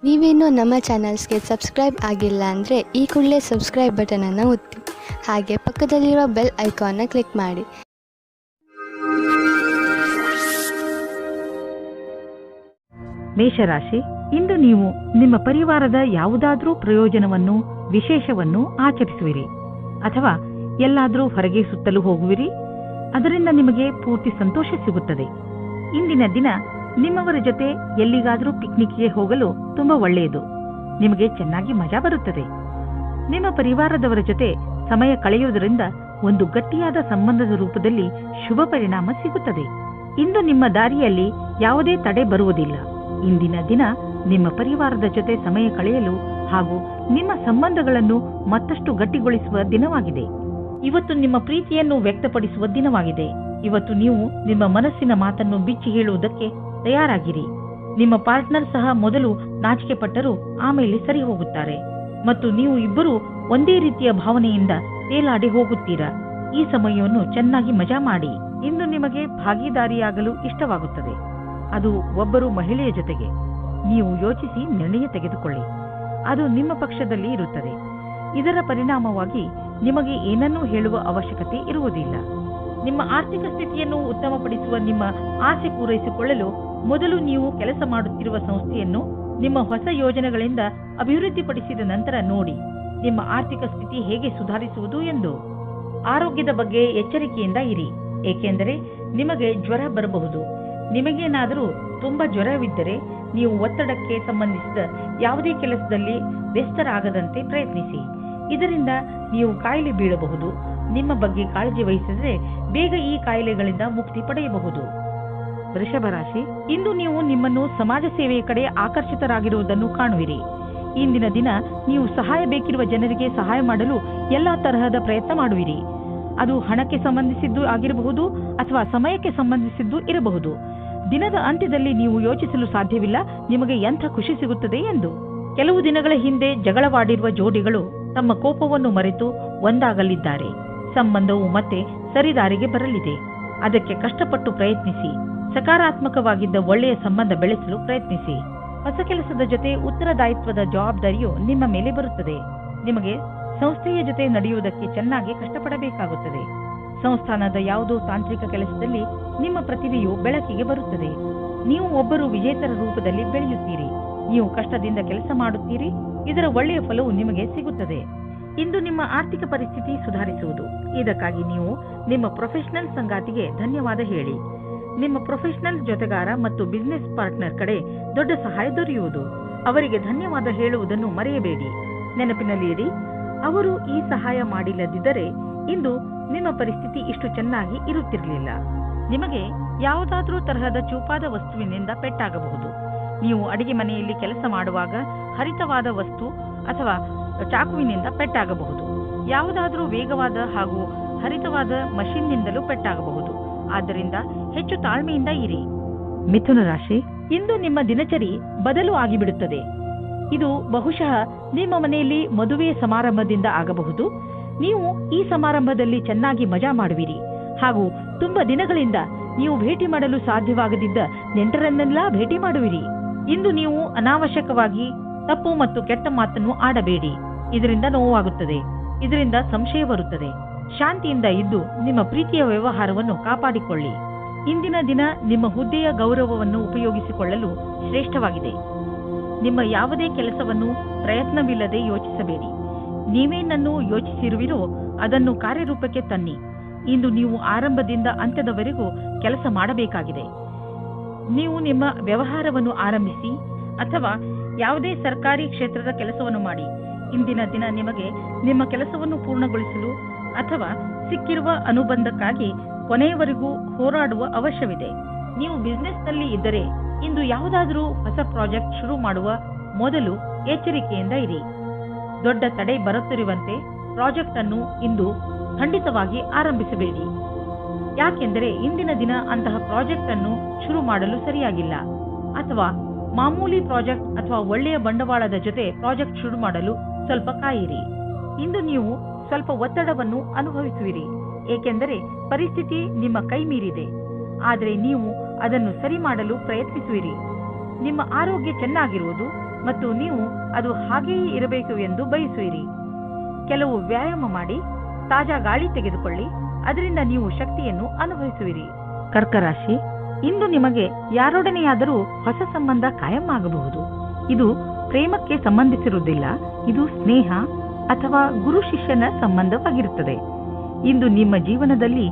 ನೀವೇನೂ ನಮ್ಮ ಚಾನಲ್ಸ್ಗೆ ಸಬ್ಸ್ಕ್ರೈಬ್ ಆಗಿಲ್ಲ ಅಂದರೆ ಈ ಕೂಡಲೇ ಸಬ್ಸ್ಕ್ರೈಬ್ ಬಟನನ್ನು ಒತ್ತಿ ಹಾಗೆ ಪಕ್ಕದಲ್ಲಿರುವ ಬೆಲ್ ಐಕಾನ್ನ ಕ್ಲಿಕ್ ಮಾಡಿ. ಮೇಷರಾಶಿ, ಇಂದು ನೀವು ನಿಮ್ಮ ಪರಿವಾರದ ಯಾವುದಾದ್ರೂ ಪ್ರಯೋಜನವನ್ನು ವಿಶೇಷವನ್ನು ಆಚರಿಸುವಿರಿ ಅಥವಾ ಎಲ್ಲಾದರೂ ಹೊರಗೆ ಸುತ್ತಲು ಹೋಗುವಿರಿ. ಅದರಿಂದ ನಿಮಗೆ ಪೂರ್ತಿ ಸಂತೋಷ ಸಿಗುತ್ತದೆ. ಇಂದಿನ ದಿನ ನಿಮ್ಮವರ ಜೊತೆ ಎಲ್ಲಿಗಾದರೂ ಪಿಕ್ನಿಕ್ಗೆ ಹೋಗಲು ತುಂಬಾ ಒಳ್ಳೆಯದು. ನಿಮಗೆ ಚೆನ್ನಾಗಿ ಮಜಾ ಬರುತ್ತದೆ. ನಿಮ್ಮ ಪರಿವಾರದವರ ಜೊತೆ ಸಮಯ ಕಳೆಯುವುದರಿಂದ ಒಂದು ಗಟ್ಟಿಯಾದ ಸಂಬಂಧದ ರೂಪದಲ್ಲಿ ಶುಭ ಪರಿಣಾಮ ಸಿಗುತ್ತದೆ. ಇಂದು ನಿಮ್ಮ ದಾರಿಯಲ್ಲಿ ಯಾವುದೇ ತಡೆ ಬರುವುದಿಲ್ಲ. ಇಂದಿನ ದಿನ ನಿಮ್ಮ ಪರಿವಾರದ ಜೊತೆ ಸಮಯ ಕಳೆಯಲು ಹಾಗೂ ನಿಮ್ಮ ಸಂಬಂಧಗಳನ್ನು ಮತ್ತಷ್ಟು ಗಟ್ಟಿಗೊಳಿಸುವ ದಿನವಾಗಿದೆ. ಇವತ್ತು ನಿಮ್ಮ ಪ್ರೀತಿಯನ್ನು ವ್ಯಕ್ತಪಡಿಸುವ ದಿನವಾಗಿದೆ. ಇವತ್ತು ನೀವು ನಿಮ್ಮ ಮನಸ್ಸಿನ ಮಾತನ್ನು ಬಿಚ್ಚಿ ಹೇಳುವುದಕ್ಕೆ ತಯಾರಾಗಿರಿ. ನಿಮ್ಮ ಪಾರ್ಟ್ನರ್ ಸಹ ಮೊದಲು ನಾಚಿಕೆ ಪಟ್ಟರೂ ಆಮೇಲೆ ಸರಿ ಹೋಗುತ್ತಾರೆ ಮತ್ತು ನೀವು ಇಬ್ಬರು ಒಂದೇ ರೀತಿಯ ಭಾವನೆಯಿಂದ ತೇಲಾಡಿ ಹೋಗುತ್ತೀರಾ. ಈ ಸಮಯವನ್ನು ಚೆನ್ನಾಗಿ ಮಜಾ ಮಾಡಿ. ಇಂದು ನಿಮಗೆ ಭಾಗಿದಾರಿಯಾಗಲು ಇಷ್ಟವಾಗುತ್ತದೆ. ಅದು ಒಬ್ಬರು ಮಹಿಳೆಯ ಜೊತೆಗೆ. ನೀವು ಯೋಚಿಸಿ ನಿರ್ಣಯ ತೆಗೆದುಕೊಳ್ಳಿ. ಅದು ನಿಮ್ಮ ಪಕ್ಷದಲ್ಲಿ ಇರುತ್ತದೆ. ಇದರ ಪರಿಣಾಮವಾಗಿ ನಿಮಗೆ ಏನನ್ನೂ ಹೇಳುವ ಅವಶ್ಯಕತೆ ಇರುವುದಿಲ್ಲ. ನಿಮ್ಮ ಆರ್ಥಿಕ ಸ್ಥಿತಿಯನ್ನು ಉತ್ತಮಪಡಿಸುವ ನಿಮ್ಮ ಆಸೆ ಪೂರೈಸಿಕೊಳ್ಳಲು ಮೊದಲು ನೀವು ಕೆಲಸ ಮಾಡುತ್ತಿರುವ ಸಂಸ್ಥೆಯನ್ನು ನಿಮ್ಮ ಹೊಸ ಯೋಜನೆಗಳಿಂದ ಅಭಿವೃದ್ಧಿಪಡಿಸಿದ ನಂತರ ನೋಡಿ ನಿಮ್ಮ ಆರ್ಥಿಕ ಸ್ಥಿತಿ ಹೇಗೆ ಸುಧಾರಿಸುವುದು ಎಂದು. ಆರೋಗ್ಯದ ಬಗ್ಗೆ ಎಚ್ಚರಿಕೆಯಿಂದ ಇರಿ, ಏಕೆಂದರೆ ನಿಮಗೆ ಜ್ವರ ಬರಬಹುದು. ನಿಮಗೇನಾದರೂ ತುಂಬಾ ಜ್ವರವಿದ್ದರೆ ನೀವು ಒತ್ತಡಕ್ಕೆ ಸಂಬಂಧಿಸಿದ ಯಾವುದೇ ಕೆಲಸದಲ್ಲಿ ವ್ಯಸ್ತರಾಗದಂತೆ ಪ್ರಯತ್ನಿಸಿ. ಇದರಿಂದ ನೀವು ಕಾಯಿಲೆ ಬೀಳಬಹುದು. ನಿಮ್ಮ ಬಗ್ಗೆ ಕಾಳಜಿ ವಹಿಸಿದರೆ ಬೇಗ ಈ ಕಾಯಿಲೆಗಳಿಂದ ಮುಕ್ತಿ ಪಡೆಯಬಹುದು. ವೃಷಭ ರಾಶಿ, ಇಂದು ನೀವು ನಿಮ್ಮನ್ನು ಸಮಾಜ ಸೇವೆಯ ಕಡೆ ಆಕರ್ಷಿತರಾಗಿರುವುದನ್ನು ಕಾಣುವಿರಿ. ಇಂದಿನ ದಿನ ನೀವು ಸಹಾಯ ಬೇಕಿರುವ ಜನರಿಗೆ ಸಹಾಯ ಮಾಡಲು ಎಲ್ಲಾ ತರಹದ ಪ್ರಯತ್ನ ಮಾಡುವಿರಿ. ಅದು ಹಣಕ್ಕೆ ಸಂಬಂಧಿಸಿದ್ದು ಆಗಿರಬಹುದು ಅಥವಾ ಸಮಯಕ್ಕೆ ಸಂಬಂಧಿಸಿದ್ದು ಇರಬಹುದು. ದಿನದ ಅಂತ್ಯದಲ್ಲಿ ನೀವು ಯೋಚಿಸಲು ಸಾಧ್ಯವಿಲ್ಲ ನಿಮಗೆ ಎಂಥ ಖುಷಿ ಸಿಗುತ್ತದೆ ಎಂದು. ಕೆಲವು ದಿನಗಳ ಹಿಂದೆ ಜಗಳವಾಡಿರುವ ಜೋಡಿಗಳು ತಮ್ಮ ಕೋಪವನ್ನು ಮರೆತು ಒಂದಾಗಲಿದ್ದಾರೆ. ಸಂಬಂಧವು ಮತ್ತೆ ಸರಿದಾರಿಗೆ ಬರಲಿದೆ. ಅದಕ್ಕೆ ಕಷ್ಟಪಟ್ಟು ಪ್ರಯತ್ನಿಸಿ. ಸಕಾರಾತ್ಮಕವಾಗಿದ್ದ ಒಳ್ಳೆಯ ಸಂಬಂಧ ಬೆಳೆಸಲು ಪ್ರಯತ್ನಿಸಿ. ಹೊಸ ಕೆಲಸದ ಜೊತೆ ಉತ್ತರದಾಯಿತ್ವದ ಜವಾಬ್ದಾರಿಯು ನಿಮ್ಮ ಮೇಲೆ ಬರುತ್ತದೆ. ನಿಮಗೆ ಸಂಸ್ಥೆಯ ಜೊತೆ ನಡೆಯುವುದಕ್ಕೆ ಚೆನ್ನಾಗಿ ಕಷ್ಟಪಡಬೇಕಾಗುತ್ತದೆ. ಸಂಸ್ಥಾನದ ಯಾವುದೋ ತಾಂತ್ರಿಕ ಕೆಲಸದಲ್ಲಿ ನಿಮ್ಮ ಪ್ರತಿಭೆಯು ಬೆಳಕಿಗೆ ಬರುತ್ತದೆ. ನೀವು ಒಬ್ಬರು ವಿಜೇತರ ರೂಪದಲ್ಲಿ ಬೆಳೆಯುತ್ತೀರಿ. ನೀವು ಕಷ್ಟದಿಂದ ಕೆಲಸ ಮಾಡುತ್ತೀರಿ. ಇದರ ಒಳ್ಳೆಯ ಫಲವು ನಿಮಗೆ ಸಿಗುತ್ತದೆ. ಇಂದು ನಿಮ್ಮ ಆರ್ಥಿಕ ಪರಿಸ್ಥಿತಿ ಸುಧಾರಿಸುವುದು. ಇದಕ್ಕಾಗಿ ನೀವು ನಿಮ್ಮ ಪ್ರೊಫೆಷನಲ್ ಸಂಗಾತಿಗೆ ಧನ್ಯವಾದ ಹೇಳಿ. ನಿಮ್ಮ ಪ್ರೊಫೆಷನಲ್ ಜೊತೆಗಾರ ಮತ್ತು ಬಿಸಿನೆಸ್ ಪಾರ್ಟ್ನರ್ ಕಡೆ ದೊಡ್ಡ ಸಹಾಯ ದೊರೆಯುವುದು. ಅವರಿಗೆ ಧನ್ಯವಾದ ಹೇಳುವುದನ್ನು ಮರೆಯಬೇಡಿ. ನೆನಪಿನಲ್ಲಿ ಇಡಿ, ಅವರು ಈ ಸಹಾಯ ಮಾಡಿಲ್ಲದಿದ್ದರೆ ಇಂದು ನಿಮ್ಮ ಪರಿಸ್ಥಿತಿ ಇಷ್ಟು ಚೆನ್ನಾಗಿ ಇರುತ್ತಿರಲಿಲ್ಲ. ನಿಮಗೆ ಯಾವುದಾದ್ರೂ ತರಹದ ಚೂಪಾದ ವಸ್ತುವಿನಿಂದ ಪೆಟ್ಟಾಗಬಹುದು. ನೀವು ಅಡಿಗೆ ಮನೆಯಲ್ಲಿ ಕೆಲಸ ಮಾಡುವಾಗ ಹರಿತವಾದ ವಸ್ತು ಅಥವಾ ಚಾಕುವಿನಿಂದ ಪೆಟ್ಟಾಗಬಹುದು. ಯಾವುದಾದ್ರೂ ವೇಗವಾದ ಹಾಗೂ ಹರಿತವಾದ ಮಷಿನ್ನಿಂದಲೂ ಪೆಟ್ಟಾಗಬಹುದು. ಆದ್ದರಿಂದ ಹೆಚ್ಚು ತಾಳ್ಮೆಯಿಂದ ಇರಿ. ಮಿಥುನ ರಾಶಿ, ಇಂದು ನಿಮ್ಮ ದಿನಚರಿ ಬದಲು ಆಗಿಬಿಡುತ್ತದೆ. ಇದು ಬಹುಶಃ ನಿಮ್ಮ ಮನೆಯಲ್ಲಿ ಮದುವೆಯ ಸಮಾರಂಭದಿಂದ ಆಗಬಹುದು. ನೀವು ಈ ಸಮಾರಂಭದಲ್ಲಿ ಚೆನ್ನಾಗಿ ಮಜಾ ಮಾಡುವಿರಿ ಹಾಗೂ ತುಂಬಾ ದಿನಗಳಿಂದ ನೀವು ಭೇಟಿ ಮಾಡಲು ಸಾಧ್ಯವಾಗದಿದ್ದ ನೆಂಟರನ್ನೆಲ್ಲ ಭೇಟಿ ಮಾಡುವಿರಿ. ಇಂದು ನೀವು ಅನಾವಶ್ಯಕವಾಗಿ ತಪ್ಪು ಮತ್ತು ಕೆಟ್ಟ ಮಾತನ್ನು ಆಡಬೇಡಿ. ಇದರಿಂದ ನೋವಾಗುತ್ತದೆ. ಇದರಿಂದ ಸಂಶಯ ಬರುತ್ತದೆ. ಶಾಂತಿಯಿಂದ ಇದ್ದು ನಿಮ್ಮ ಪ್ರೀತಿಯ ವ್ಯವಹಾರವನ್ನು ಕಾಪಾಡಿಕೊಳ್ಳಿ. ಇಂದಿನ ದಿನ ನಿಮ್ಮ ಹುದ್ದೆಯ ಗೌರವವನ್ನು ಉಪಯೋಗಿಸಿಕೊಳ್ಳಲು ಶ್ರೇಷ್ಠವಾಗಿದೆ. ನಿಮ್ಮ ಯಾವುದೇ ಕೆಲಸವನ್ನು ಪ್ರಯತ್ನವಿಲ್ಲದೆ ಯೋಚಿಸಬೇಡಿ. ನೀವೇನನ್ನು ಯೋಚಿಸಿರುವಿರೋ ಅದನ್ನು ಕಾರ್ಯರೂಪಕ್ಕೆ ತನ್ನಿ. ಇಂದು ನೀವು ಆರಂಭದಿಂದ ಅಂತ್ಯದವರೆಗೂ ಕೆಲಸ ಮಾಡಬೇಕಾಗಿದೆ. ನೀವು ನಿಮ್ಮ ವ್ಯವಹಾರವನ್ನು ಆರಂಭಿಸಿ ಅಥವಾ ಯಾವುದೇ ಸರ್ಕಾರಿ ಕ್ಷೇತ್ರದ ಕೆಲಸವನ್ನು ಮಾಡಿ. ಇಂದಿನ ದಿನ ನಿಮಗೆ ನಿಮ್ಮ ಕೆಲಸವನ್ನು ಪೂರ್ಣಗೊಳಿಸಲು ಅಥವಾ ಸಿಕ್ಕಿರುವ ಅನುಬಂಧಕ್ಕಾಗಿ ಕೊನೆಯವರೆಗೂ ಹೋರಾಡುವ ಅವಶ್ಯವಿದೆ. ನೀವು ಬಿಸಿನೆಸ್ನಲ್ಲಿ ಇದ್ದರೆ ಇಂದು ಯಾವುದಾದರೂ ಹೊಸ ಪ್ರಾಜೆಕ್ಟ್ ಶುರು ಮಾಡುವ ಮೊದಲು ಎಚ್ಚರಿಕೆಯಿಂದ ಇರಿ. ದೊಡ್ಡ ತಡೆ ಬರುತ್ತಿರುವಂತೆ ಪ್ರಾಜೆಕ್ಟ್ ಅನ್ನು ಇಂದು ಖಂಡಿತವಾಗಿ ಆರಂಭಿಸಬೇಡಿ. ಯಾಕೆಂದರೆ ಇಂದಿನ ದಿನ ಅಂತಹ ಪ್ರಾಜೆಕ್ಟ್ ಅನ್ನು ಶುರು ಮಾಡಲು ಸರಿಯಾಗಿಲ್ಲ. ಅಥವಾ ಮಾಮೂಲಿ ಪ್ರಾಜೆಕ್ಟ್ ಅಥವಾ ಒಳ್ಳೆಯ ಬಂಡವಾಳದ ಜೊತೆ ಪ್ರಾಜೆಕ್ಟ್ ಶುರು ಮಾಡಲು ಸ್ವಲ್ಪ ಕಾಯಿರಿ. ಇಂದು ನೀವು ಸ್ವಲ್ಪ ಒತ್ತಡವನ್ನು ಅನುಭವಿಸುವಿರಿ, ಏಕೆಂದರೆ ಪರಿಸ್ಥಿತಿ ನಿಮ್ಮ ಕೈ ಮೀರಿದೆ. ಆದರೆ ನೀವು ಅದನ್ನು ಸರಿ ಮಾಡಲು ಪ್ರಯತ್ನಿಸುವಿರಿ. ನಿಮ್ಮ ಆರೋಗ್ಯ ಚೆನ್ನಾಗಿರುವುದು ಮತ್ತು ನೀವು ಅದು ಹಾಗೆಯೇ ಇರಬೇಕು ಎಂದು ಬಯಸುವಿರಿ. ಕೆಲವು ವ್ಯಾಯಾಮ ಮಾಡಿ, ತಾಜಾ ಗಾಳಿ ತೆಗೆದುಕೊಳ್ಳಿ, ಅದರಿಂದ ನೀವು ಶಕ್ತಿಯನ್ನು ಅನುಭವಿಸುವಿರಿ. ಕರ್ಕರಾಶಿ, ಇಂದು ನಿಮಗೆ ಯಾರೊಡನೆಯಾದರೂ ಹೊಸ ಸಂಬಂಧ ಕಾಯಂ ಆಗಬಹುದು. ಇದು ಪ್ರೇಮಕ್ಕೆ ಸಂಬಂಧಿಸಿರುವುದಿಲ್ಲ, ಇದು ಸ್ನೇಹ ಅಥವಾ ಗುರು ಶಿಷ್ಯನ ಸಂಬಂಧವಾಗಿರುತ್ತದೆ. ಇಂದು ನಿಮ್ಮ ಜೀವನದಲ್ಲಿ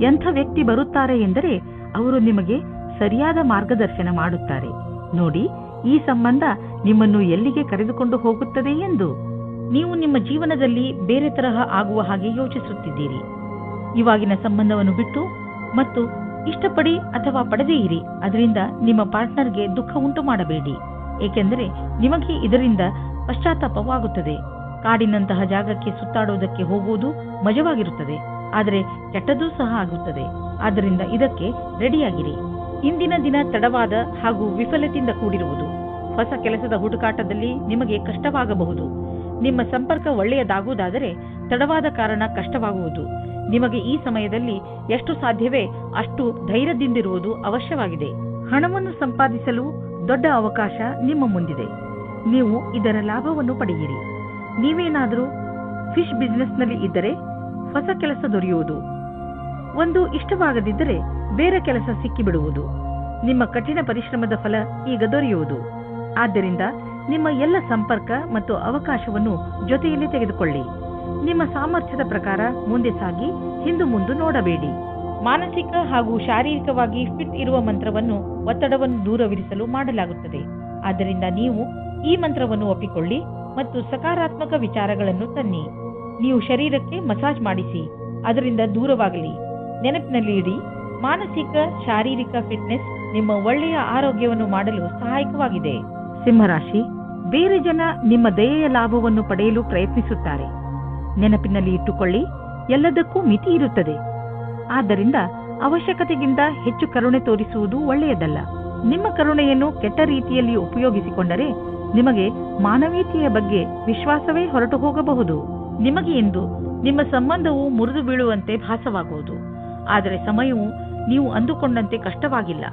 ಎಂಥ ವ್ಯಕ್ತಿ ಬರುತ್ತಾರೆ ಎಂದರೆ ಅವರು ನಿಮಗೆ ಸರಿಯಾದ ಮಾರ್ಗದರ್ಶನ ಮಾಡುತ್ತಾರೆ. ನೋಡಿ, ಈ ಸಂಬಂಧ ನಿಮ್ಮನ್ನು ಎಲ್ಲಿಗೆ ಕರೆದುಕೊಂಡು ಹೋಗುತ್ತದೆ ಎಂದು. ನೀವು ನಿಮ್ಮ ಜೀವನದಲ್ಲಿ ಬೇರೆ ತರಹ ಆಗುವ ಹಾಗೆ ಯೋಚಿಸುತ್ತಿದ್ದೀರಿ. ಇವಾಗಿನ ಸಂಬಂಧವನ್ನು ಬಿಟ್ಟು ಮತ್ತು ಇಷ್ಟಪಡಿ ಅಥವಾ ಪಡೆದೇ ಇರಿ. ಅದರಿಂದ ನಿಮ್ಮ ಪಾರ್ಟ್ನರ್ಗೆ ದುಃಖ ಉಂಟು ಮಾಡಬೇಡಿ, ಏಕೆಂದರೆ ನಿಮಗೆ ಇದರಿಂದ ಪಶ್ಚಾತ್ತಾಪವಾಗುತ್ತದೆ. ಕಾಡಿನಂತಹ ಜಾಗಕ್ಕೆ ಸುತ್ತಾಡುವುದಕ್ಕೆ ಹೋಗುವುದು ಮಜವಾಗಿರುತ್ತದೆ, ಆದರೆ ಕೆಟ್ಟದ್ದೂ ಸಹ ಆಗುತ್ತದೆ. ಆದ್ದರಿಂದ ಇದಕ್ಕೆ ರೆಡಿಯಾಗಿರಿ. ಇಂದಿನ ದಿನ ತಡವಾದ ಹಾಗೂ ವಿಫಲತೆಯಿಂದ ಕೂಡಿರುವುದು. ಹೊಸ ಕೆಲಸದ ಹುಡುಕಾಟದಲ್ಲಿ ನಿಮಗೆ ಕಷ್ಟವಾಗಬಹುದು. ನಿಮ್ಮ ಸಂಪರ್ಕ ಒಳ್ಳೆಯದಾಗುವುದಾದರೆ ತಡವಾದ ಕಾರಣ ಕಷ್ಟವಾಗುವುದು. ನಿಮಗೆ ಈ ಸಮಯದಲ್ಲಿ ಎಷ್ಟು ಸಾಧ್ಯವೇ ಅಷ್ಟು ಧೈರ್ಯದಿಂದಿರುವುದು ಅವಶ್ಯವಾಗಿದೆ. ಹಣವನ್ನು ಸಂಪಾದಿಸಲು ದೊಡ್ಡ ಅವಕಾಶ ನಿಮ್ಮ ಮುಂದಿದೆ. ನೀವು ಇದರ ಲಾಭವನ್ನು ಪಡೆಯಿರಿ. ನೀವೇನಾದರೂ ಫಿಶ್ ಬಿಸಿನೆಸ್ನಲ್ಲಿ ಇದ್ದರೆ ಹೊಸ ಕೆಲಸ ದೊರೆಯುವುದು. ಒಂದು ಇಷ್ಟವಾಗದಿದ್ದರೆ ಬೇರೆ ಕೆಲಸ ಸಿಕ್ಕಿಬಿಡುವುದು. ನಿಮ್ಮ ಕಠಿಣ ಪರಿಶ್ರಮದ ಫಲ ಈಗ ದೊರೆಯುವುದು. ಆದ್ದರಿಂದ ನಿಮ್ಮ ಎಲ್ಲ ಸಂಪರ್ಕ ಮತ್ತು ಅವಕಾಶವನ್ನು ಜೊತೆಯಲ್ಲಿ ತೆಗೆದುಕೊಳ್ಳಿ. ನಿಮ್ಮ ಸಾಮರ್ಥ್ಯದ ಪ್ರಕಾರ ಮುಂದೆ ಸಾಗಿ ಹಿಂದು ಮುಂದೆ ನೋಡಬೇಡಿ. ಮಾನಸಿಕ ಹಾಗೂ ಶಾರೀರಿಕವಾಗಿ ಫಿಟ್ ಇರುವ ಮಂತ್ರವನ್ನು ಒತ್ತಡವನ್ನು ದೂರವಿರಿಸಲು ಮಾಡಲಾಗುತ್ತದೆ. ಆದ್ದರಿಂದ ನೀವು ಈ ಮಂತ್ರವನ್ನು ಒಪ್ಪಿಕೊಳ್ಳಿ ಮತ್ತು ಸಕಾರಾತ್ಮಕ ವಿಚಾರಗಳನ್ನು ತನ್ನಿ. ನೀವು ಶರೀರಕ್ಕೆ ಮಸಾಜ್ ಮಾಡಿಸಿ, ಅದರಿಂದ ದೂರವಾಗಲಿ. ನೆನಪಿನಲ್ಲಿ ಇಡಿ, ಮಾನಸಿಕ ಶಾರೀರಿಕ ಫಿಟ್ನೆಸ್ ನಿಮ್ಮ ಒಳ್ಳೆಯ ಆರೋಗ್ಯವನ್ನು ಮಾಡಲು ಸಹಾಯಕವಾಗಿದೆ. ಸಿಂಹರಾಶಿ, ಬೇರೆ ಜನ ನಿಮ್ಮ ದಯೆಯ ಲಾಭವನ್ನು ಪಡೆಯಲು ಪ್ರಯತ್ನಿಸುತ್ತಾರೆ. ನೆನಪಿನಲ್ಲಿ ಇಟ್ಟುಕೊಳ್ಳಿ, ಎಲ್ಲದಕ್ಕೂ ಮಿತಿ ಇರುತ್ತದೆ. ಆದ್ದರಿಂದ ಅವಶ್ಯಕತೆಗಿಂತ ಹೆಚ್ಚು ಕರುಣೆ ತೋರಿಸುವುದು ಒಳ್ಳೆಯದಲ್ಲ. ನಿಮ್ಮ ಕರುಣೆಯನ್ನು ಕೆಟ್ಟ ರೀತಿಯಲ್ಲಿ ಉಪಯೋಗಿಸಿಕೊಂಡರೆ ನಿಮಗೆ ಮಾನವೀಯತೆಯ ಬಗ್ಗೆ ವಿಶ್ವಾಸವೇ ಹೊರಟು ಹೋಗಬಹುದು. ನಿಮಗೆ ಎಂದು ನಿಮ್ಮ ಸಂಬಂಧವು ಮುರಿದು ಬೀಳುವಂತೆ ಭಾಸವಾಗುವುದು. ಆದರೆ ಸಮಯವು ನೀವು ಅಂದುಕೊಂಡಂತೆ ಕಷ್ಟವಾಗಿಲ್ಲ.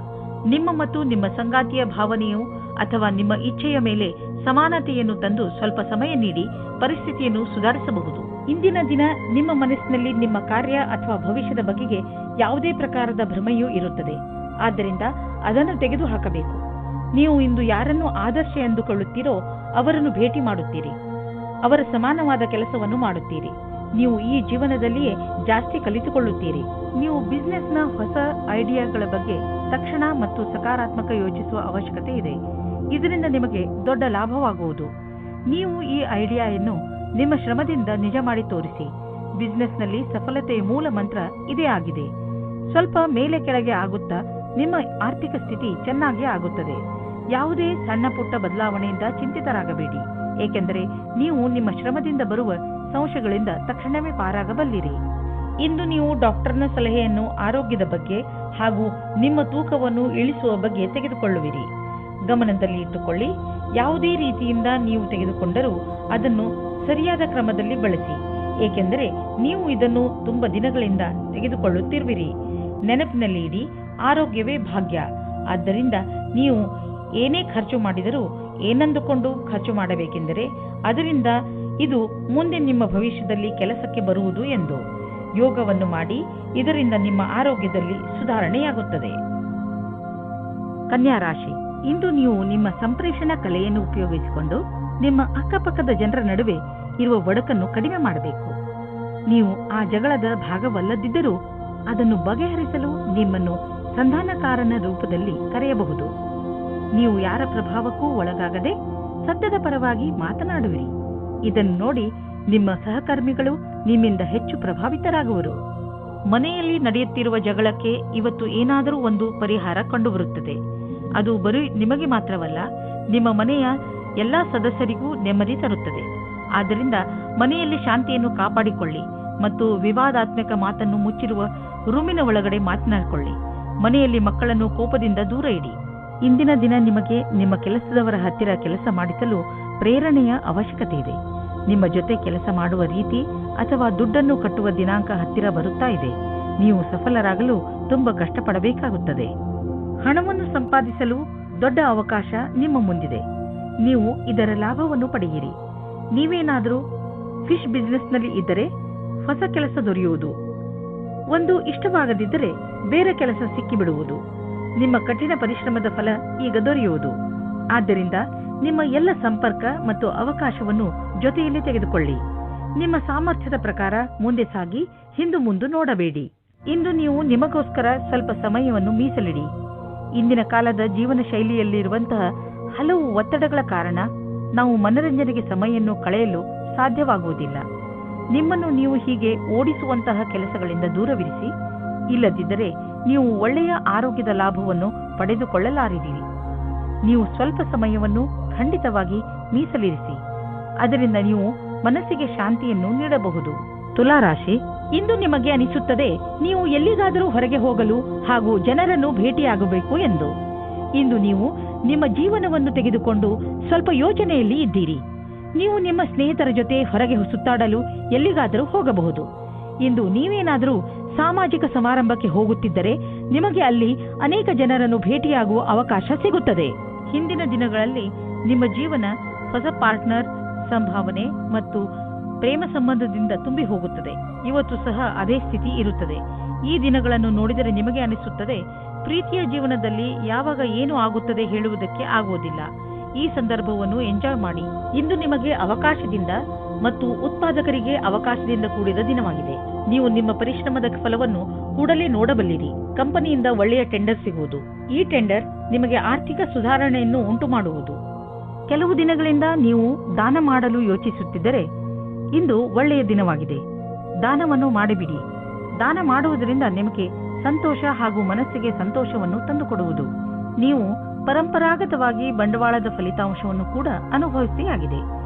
ನಿಮ್ಮ ಮತ್ತು ನಿಮ್ಮ ಸಂಗಾತಿಯ ಭಾವನೆಯು ಅಥವಾ ನಿಮ್ಮ ಇಚ್ಛೆಯ ಮೇಲೆ ಸಮಾನತೆಯನ್ನು ತಂದು ಸ್ವಲ್ಪ ಸಮಯ ನೀಡಿ ಪರಿಸ್ಥಿತಿಯನ್ನು ಸುಧಾರಿಸಬಹುದು. ಇಂದಿನ ದಿನ ನಿಮ್ಮ ಮನಸ್ಸಿನಲ್ಲಿ ನಿಮ್ಮ ಕಾರ್ಯ ಅಥವಾ ಭವಿಷ್ಯದ ಬಗೆಗೆ ಯಾವುದೇ ಪ್ರಕಾರದ ಭ್ರಮೆಯೂ ಇರುತ್ತದೆ. ಆದ್ದರಿಂದ ಅದನ್ನು ತೆಗೆದುಹಾಕಬೇಕು. ನೀವು ಇಂದು ಯಾರನ್ನು ಆದರ್ಶ ಎಂದುಕೊಳ್ಳುತ್ತೀರೋ ಅವರನ್ನು ಭೇಟಿ ಮಾಡುತ್ತೀರಿ. ಅವರ ಸಮಾನವಾದ ಕೆಲಸವನ್ನು ಮಾಡುತ್ತೀರಿ. ನೀವು ಈ ಜೀವನದಲ್ಲಿಯೇ ಜಾಸ್ತಿ ಕಲಿತುಕೊಳ್ಳುತ್ತೀರಿ. ನೀವು ಬಿಸಿನೆಸ್ನ ಹೊಸ ಐಡಿಯಾಗಳ ಬಗ್ಗೆ ತಕ್ಷಣ ಮತ್ತು ಸಕಾರಾತ್ಮಕ ಯೋಚಿಸುವ ಅವಶ್ಯಕತೆ ಇದೆ. ಇದರಿಂದ ನಿಮಗೆ ದೊಡ್ಡ ಲಾಭವಾಗುವುದು. ನೀವು ಈ ಐಡಿಯಾವನ್ನು ನಿಮ್ಮ ಶ್ರಮದಿಂದ ನಿಜ ಮಾಡಿ ತೋರಿಸಿ. ಬಿಸಿನೆಸ್ನಲ್ಲಿ ಸಫಲತೆಯ ಮೂಲ ಮಂತ್ರ ಇದೇ ಆಗಿದೆ. ಸ್ವಲ್ಪ ಮೇಲೆ ಕೆಳಗೆ ಆಗುತ್ತಾ ನಿಮ್ಮ ಆರ್ಥಿಕ ಸ್ಥಿತಿ ಚೆನ್ನಾಗಿ ಆಗುತ್ತದೆ. ಯಾವುದೇ ಸಣ್ಣ ಪುಟ್ಟ ಬದಲಾವಣೆಯಿಂದ ಚಿಂತಿತರಾಗಬೇಡಿ, ಏಕೆಂದರೆ ನೀವು ನಿಮ್ಮ ಶ್ರಮದಿಂದ ಬರುವ ಸಂಶಯಗಳಿಂದ ತಕ್ಷಣವೇ ಪಾರಾಗಬಲ್ಲಿರಿ. ಇಂದು ನೀವು ಡಾಕ್ಟರ್ನ ಸಲಹೆಯನ್ನು ಆರೋಗ್ಯದ ಬಗ್ಗೆ ಹಾಗೂ ನಿಮ್ಮ ತೂಕವನ್ನು ಇಳಿಸುವ ಬಗ್ಗೆ ತೆಗೆದುಕೊಳ್ಳುವಿರಿ. ಗಮನದಲ್ಲಿ ಇಟ್ಟುಕೊಳ್ಳಿ, ಯಾವುದೇ ರೀತಿಯಿಂದ ನೀವು ತೆಗೆದುಕೊಂಡರೂ ಅದನ್ನು ಸರಿಯಾದ ಕ್ರಮದಲ್ಲಿ ಬಳಸಿ, ಏಕೆಂದರೆ ನೀವು ಇದನ್ನು ತುಂಬ ದಿನಗಳಿಂದ ತೆಗೆದುಕೊಳ್ಳುತ್ತಿರುವಿರಿ. ನೆನಪಿನಲ್ಲಿ ಇಡಿ, ಆರೋಗ್ಯವೇ ಭಾಗ್ಯ. ಆದ್ದರಿಂದ ನೀವು ಏನೇ ಖರ್ಚು ಮಾಡಿದರೂ ಏನಂದುಕೊಂಡು ಖರ್ಚು ಮಾಡಬೇಕೆಂದರೆ ಅದರಿಂದ ಇದು ಮುಂದೆ ನಿಮ್ಮ ಭವಿಷ್ಯದಲ್ಲಿ ಕೆಲಸಕ್ಕೆ ಬರುವುದು ಎಂದು. ಯೋಗವನ್ನು ಮಾಡಿ, ಇದರಿಂದ ನಿಮ್ಮ ಆರೋಗ್ಯದಲ್ಲಿ ಸುಧಾರಣೆಯಾಗುತ್ತದೆ. ಕನ್ಯಾ ರಾಶಿ, ಇಂದು ನೀವು ನಿಮ್ಮ ಸಂಪ್ರೇಷಣಾ ಕಲೆಯನ್ನು ಉಪಯೋಗಿಸಿಕೊಂಡು ನಿಮ್ಮ ಅಕ್ಕಪಕ್ಕದ ಜನರ ನಡುವೆ ಇರುವ ಒಡಕನ್ನು ಕಡಿಮೆ ಮಾಡಬೇಕು. ನೀವು ಆ ಜಗಳದ ಭಾಗವಲ್ಲದಿದ್ದರೂ ಅದನ್ನು ಬಗೆಹರಿಸಲು ನಿಮ್ಮನ್ನು ಸಂಧಾನಕಾರನ ರೂಪದಲ್ಲಿ ಕರೆಯಬಹುದು. ನೀವು ಯಾರ ಪ್ರಭಾವಕ್ಕೂ ಒಳಗಾಗದೆ ಸತ್ಯದ ಪರವಾಗಿ ಮಾತನಾಡುವಿರಿ. ಇದನ್ನು ನೋಡಿ ನಿಮ್ಮ ಸಹಕರ್ಮಿಗಳು ನಿಮ್ಮಿಂದ ಹೆಚ್ಚು ಪ್ರಭಾವಿತರಾಗುವರು. ಮನೆಯಲ್ಲಿ ನಡೆಯುತ್ತಿರುವ ಜಗಳಕ್ಕೆ ಇವತ್ತು ಏನಾದರೂ ಒಂದು ಪರಿಹಾರ ಕಂಡುಬರುತ್ತದೆ. ಅದು ಬರೀ ನಿಮಗೆ ಮಾತ್ರವಲ್ಲ, ನಿಮ್ಮ ಮನೆಯ ಎಲ್ಲಾ ಸದಸ್ಯರಿಗೂ ನೆಮ್ಮದಿ ತರುತ್ತದೆ. ಆದ್ದರಿಂದ ಮನೆಯಲ್ಲಿ ಶಾಂತಿಯನ್ನು ಕಾಪಾಡಿಕೊಳ್ಳಿ ಮತ್ತು ವಿವಾದಾತ್ಮಕ ಮಾತನ್ನು ಮುಚ್ಚಿರುವ ರೂಮಿನ ಒಳಗಡೆ ಮಾತನಾಡಿಕೊಳ್ಳಿ. ಮನೆಯಲ್ಲಿ ಮಕ್ಕಳನ್ನು ಕೋಪದಿಂದ ದೂರ ಇಡಿ. ಇಂದಿನ ದಿನ ನಿಮಗೆ ನಿಮ್ಮ ಕೆಲಸದವರ ಹತ್ತಿರ ಕೆಲಸ ಮಾಡಿಸಲು ಪ್ರೇರಣೆಯ ಅವಶ್ಯಕತೆ ಇದೆ. ನಿಮ್ಮ ಜೊತೆ ಕೆಲಸ ಮಾಡುವ ರೀತಿ ಅಥವಾ ದುಡ್ಡನ್ನು ಕಟ್ಟುವ ದಿನಾಂಕ ಹತ್ತಿರ ಬರುತ್ತಾ ಇದೆ. ನೀವು ಸಫಲರಾಗಲು ತುಂಬಾ ಕಷ್ಟಪಡಬೇಕಾಗುತ್ತದೆ. ಹಣವನ್ನು ಸಂಪಾದಿಸಲು ದೊಡ್ಡ ಅವಕಾಶ ನಿಮ್ಮ ಮುಂದಿದೆ. ನೀವು ಇದರ ಲಾಭವನ್ನು ಪಡೆಯಿರಿ. ನೀವೇನಾದರೂ ಫಿಶ್ ಬಿಸಿನೆಸ್ನಲ್ಲಿ ಇದ್ದರೆ ಹೊಸ ಕೆಲಸ ದೊರೆಯುವುದು, ಒಂದು ಇಷ್ಟವಾಗದಿದ್ದರೆ ಬೇರೆ ಕೆಲಸ ಸಿಕ್ಕಿಬಿಡುವುದು, ನಿಮ್ಮ ಕಠಿಣ ಪರಿಶ್ರಮದ ಫಲ ಈಗ ದೊರೆಯುವುದು. ಆದ್ದರಿಂದ ನಿಮ್ಮ ಎಲ್ಲ ಸಂಪರ್ಕ ಮತ್ತು ಅವಕಾಶವನ್ನು ಜೊತೆಯಲ್ಲಿ ತೆಗೆದುಕೊಳ್ಳಿ. ನಿಮ್ಮ ಸಾಮರ್ಥ್ಯದ ಪ್ರಕಾರ ಮುಂದೆ ಸಾಗಿ ಹಿಂದು ಮುಂದೆ ನೋಡಬೇಡಿ. ಇಂದು ನೀವು ನಿಮಗೋಸ್ಕರ ಸ್ವಲ್ಪ ಸಮಯವನ್ನು ಮೀಸಲಿಡಿ. ಇಂದಿನ ಕಾಲದ ಜೀವನ ಶೈಲಿಯಲ್ಲಿರುವಂತಹ ಹಲವು ಒತ್ತಡಗಳ ಕಾರಣ ನಾವು ಮನರಂಜನೆಗೆ ಸಮಯವನ್ನು ಕಳೆಯಲು ಸಾಧ್ಯವಾಗುವುದಿಲ್ಲ. ನಿಮ್ಮನ್ನು ನೀವು ಹೀಗೆ ಓಡಿಸುವಂತಹ ಕೆಲಸಗಳಿಂದ ದೂರವಿರಿಸಿ. ಇಲ್ಲದಿದ್ದರೆ ನೀವು ಒಳ್ಳೆಯ ಆರೋಗ್ಯದ ಲಾಭವನ್ನು ಪಡೆದುಕೊಳ್ಳಲಾರಿರಿ. ನೀವು ಸ್ವಲ್ಪ ಸಮಯವನ್ನು ಖಂಡಿತವಾಗಿ ಮೀಸಲಿರಿಸಿ. ಅದರಿಂದ ನೀವು ಮನಸ್ಸಿಗೆ ಶಾಂತಿಯನ್ನು ನೀಡಬಹುದು. ತುಲಾರಾಶಿ, ಇಂದು ನಿಮಗೆ ಅನಿಸುತ್ತದೆ ನೀವು ಎಲ್ಲಿಗಾದರೂ ಹೊರಗೆ ಹೋಗಲು ಹಾಗೂ ಜನರನ್ನು ಭೇಟಿಯಾಗಬೇಕು ಎಂದು. ಇಂದು ನೀವು ನಿಮ್ಮ ಜೀವನವನ್ನು ತೆಗೆದುಕೊಂಡು ಸ್ವಲ್ಪ ಯೋಚನೆಯಲ್ಲಿ ಇದ್ದೀರಿ. ನೀವು ನಿಮ್ಮ ಸ್ನೇಹಿತರ ಜೊತೆ ಹೊರಗೆ ಸುತ್ತಾಡಲು ಎಲ್ಲಿಗಾದರೂ ಹೋಗಬಹುದು. ಇಂದು ನೀವೇನಾದರೂ ಸಾಮಾಜಿಕ ಸಮಾರಂಭಕ್ಕೆ ಹೋಗುತ್ತಿದ್ದರೆ ನಿಮಗೆ ಅಲ್ಲಿ ಅನೇಕ ಜನರನ್ನು ಭೇಟಿಯಾಗುವ ಅವಕಾಶ ಸಿಗುತ್ತದೆ. ಹಿಂದಿನ ದಿನಗಳಲ್ಲಿ ನಿಮ್ಮ ಜೀವನ ಹೊಸ ಪಾರ್ಟ್ನರ್, ಸಂಭಾವನೆ ಮತ್ತು ಪ್ರೇಮ ಸಂಬಂಧದಿಂದ ತುಂಬಿ ಹೋಗುತ್ತದೆ. ಇವತ್ತು ಸಹ ಅದೇ ಸ್ಥಿತಿ ಇರುತ್ತದೆ. ಈ ದಿನಗಳನ್ನು ನೋಡಿದರೆ ನಿಮಗೆ ಅನಿಸುತ್ತದೆ ಪ್ರೀತಿಯ ಜೀವನದಲ್ಲಿ ಯಾವಾಗ ಏನು ಆಗುತ್ತದೆ ಹೇಳುವುದಕ್ಕೆ ಆಗುವುದಿಲ್ಲ. ಈ ಸಂದರ್ಭವನ್ನು ಎಂಜಾಯ್ ಮಾಡಿ. ಇಂದು ನಿಮಗೆ ಅವಕಾಶದಿಂದ ಮತ್ತು ಉತ್ಪಾದಕರಿಗೆ ಅವಕಾಶದಿಂದ ಕೂಡಿದ ದಿನವಾಗಿದೆ. ನೀವು ನಿಮ್ಮ ಪರಿಶ್ರಮದ ಫಲವನ್ನು ಕೂಡಲೇ ನೋಡಬಲ್ಲಿರಿ. ಕಂಪನಿಯಿಂದ ಒಳ್ಳೆಯ ಟೆಂಡರ್ ಸಿಗುವುದು. ಈ ಟೆಂಡರ್ ನಿಮಗೆ ಆರ್ಥಿಕ ಸುಧಾರಣೆಯನ್ನು ಉಂಟು ಮಾಡುವುದು. ಕೆಲವು ದಿನಗಳಿಂದ ನೀವು ದಾನ ಮಾಡಲು ಯೋಚಿಸುತ್ತಿದ್ದರೆ ಇಂದು ಒಳ್ಳೆಯ ದಿನವಾಗಿದೆ. ದಾನವನ್ನು ಮಾಡಿಬಿಡಿ. ದಾನ ಮಾಡುವುದರಿಂದ ನಿಮಗೆ ಸಂತೋಷ ಹಾಗೂ ಮನಸ್ಸಿಗೆ ಸಂತೋಷವನ್ನು ತಂದುಕೊಡುವುದು. ನೀವು ಪರಂಪರಾಗತವಾಗಿ ಬಂಡವಾಳದ ಫಲಿತಾಂಶವನ್ನು ಕೂಡ ಅನುಭವಿಸಿಯಾಗಿದೆ.